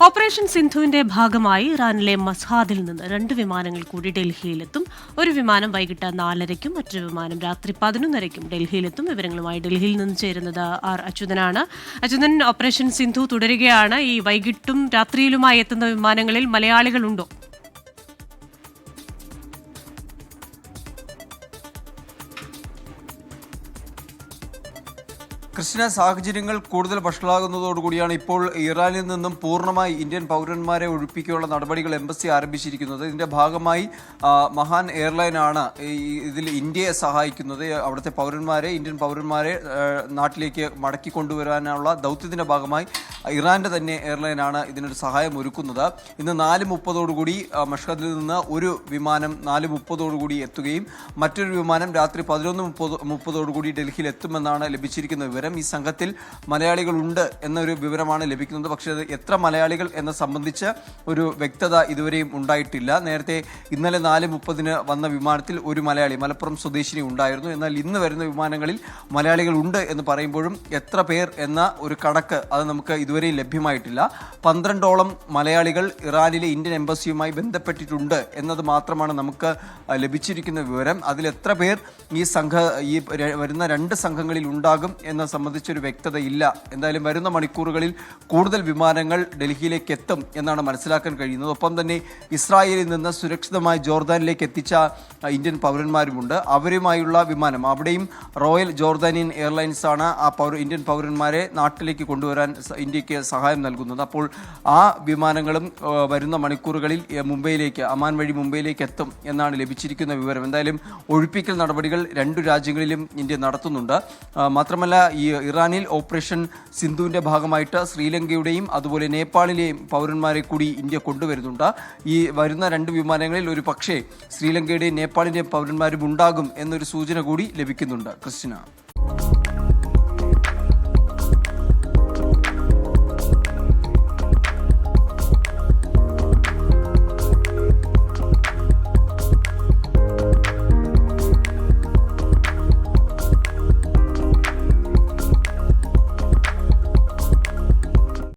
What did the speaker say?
Operation സിന്ധുവിന്റെ ഭാഗമായി ഇറാനിലെ മസ്ഹാദിൽ നിന്ന് 2 വിമാനങ്ങൾ കൂടി ഡൽഹിയിലെത്തും. ഒരു വിമാനം വൈകിട്ട് 4:30-ക്കും മറ്റൊരു വിമാനം രാത്രി 11:30-ക്കും ഡൽഹിയിലെത്തും. വിവരങ്ങളുമായി ഡൽഹിയിൽ നിന്ന് ചേരുന്നത് ആർ അച്യുതനാണ്. അച്യുതൻ, ഓപ്പറേഷൻ സിന്ധു തുടരുകയാണ്. ഈ വൈകിട്ടും രാത്രിയിലുമായി എത്തുന്ന വിമാനങ്ങളിൽ മലയാളികളുണ്ടോ? ക്രിസ്ത്യന സാഹചര്യങ്ങൾ കൂടുതൽ വഷളാകുന്നതോടുകൂടിയാണ് ഇപ്പോൾ ഇറാനിൽ നിന്നും പൂർണ്ണമായി ഇന്ത്യൻ പൗരന്മാരെ ഒഴിപ്പിക്കാനുള്ള നടപടികൾ എംബസി ആരംഭിച്ചിരിക്കുന്നത്. ഇതിന്റെ ഭാഗമായി മഹാൻ എയർലൈനാണ് ഇതിൽ ഇന്ത്യയെ സഹായിക്കുന്നത്. അവിടുത്തെ ഇന്ത്യൻ പൗരന്മാരെ നാട്ടിലേക്ക് മടക്കി കൊണ്ടുവരാനുള്ള ദൗത്യത്തിന്റെ ഭാഗമായി ഇറാന്റെ തന്നെ എയർലൈനാണ് ഇതിനൊരു സഹായം ഒരുക്കുന്നത്. ഇന്ന് 4:30 മഷ്ഹദിൽ നിന്ന് ഒരു വിമാനം 4:30 എത്തുകയും മറ്റൊരു വിമാനം രാത്രി 11:30 ഡൽഹിയിൽ എത്തുമെന്നാണ് ലഭിച്ചിരിക്കുന്ന വിവരം. ഈ സംഘത്തിൽ മലയാളികളുണ്ട് എന്നൊരു വിവരമാണ് ലഭിക്കുന്നത്. പക്ഷേ എത്ര മലയാളികൾ എന്ന സംബന്ധിച്ച് ഒരു വ്യക്തത ഇതുവരെയും ഉണ്ടായിട്ടില്ല. നേരത്തെ ഇന്നലെ 4:30 വന്ന വിമാനത്തിൽ ഒരു മലയാളി, മലപ്പുറം സ്വദേശിനി ഉണ്ടായിരുന്നു. എന്നാൽ ഇന്ന് വരുന്ന വിമാനങ്ങളിൽ മലയാളികൾ ഉണ്ട് എന്ന് പറയുമ്പോഴും എത്ര പേർ എന്ന ഒരു കണക്ക് അത് നമുക്ക് ഇതുവരെയും ലഭ്യമായിട്ടില്ല. 12ഓളം മലയാളികൾ ഇറാനിലെ ഇന്ത്യൻ എംബസിയുമായി ബന്ധപ്പെട്ടിട്ടുണ്ട് എന്നത് മാത്രമാണ് നമുക്ക് ലഭിച്ചിരിക്കുന്ന വിവരം. അതിൽ എത്ര പേർ ഈ വരുന്ന 2 സംഘങ്ങളിൽ ഉണ്ടാകും എന്ന സംബന്ധിച്ചൊരു വ്യക്തതയില്ല. എന്തായാലും വരുന്ന മണിക്കൂറുകളിൽ കൂടുതൽ വിമാനങ്ങൾ ഡൽഹിയിലേക്ക് എത്തും എന്നാണ് മനസ്സിലാക്കാൻ കഴിയുന്നത്. ഒപ്പം തന്നെ ഇസ്രായേലിൽ നിന്ന് സുരക്ഷിതമായി ജോർദാനിലേക്ക് എത്തിച്ച ഇന്ത്യൻ പൗരന്മാരുമുണ്ട്. അവരുമായുള്ള വിമാനം, അവിടെയും റോയൽ ജോർദാനിയൻ എയർലൈൻസ് ആണ് ഇന്ത്യൻ പൗരന്മാരെ നാട്ടിലേക്ക് കൊണ്ടുവരാൻ ഇന്ത്യക്ക് സഹായം നൽകുന്നത്. അപ്പോൾ ആ വിമാനങ്ങളും വരുന്ന മണിക്കൂറുകളിൽ അമാൻ വഴി മുംബൈയിലേക്ക് എത്തും എന്നാണ് ലഭിച്ചിരിക്കുന്ന വിവരം. എന്തായാലും ഒഴിപ്പിക്കൽ നടപടികൾ 2 രാജ്യങ്ങളിലും ഇന്ത്യ നടത്തുന്നുണ്ട്. മാത്രമല്ല, ഈ ഇറാനിൽ ഓപ്പറേഷൻ സിന്ധുവിന്റെ ഭാഗമായിട്ട് ശ്രീലങ്കയുടെയും അതുപോലെ നേപ്പാളിലെയും പൗരന്മാരെ കൂടി ഇന്ത്യ കൊണ്ടുവരുന്നുണ്ട്. ഈ വരുന്ന 2 വിമാനങ്ങളിൽ ഒരു പക്ഷേ ശ്രീലങ്കയുടെയും നേപ്പാളിന്റെയും പൗരന്മാരും ഉണ്ടാകും എന്നൊരു സൂചന കൂടി ലഭിക്കുന്നുണ്ട്. ക്രിസ്റ്റിന.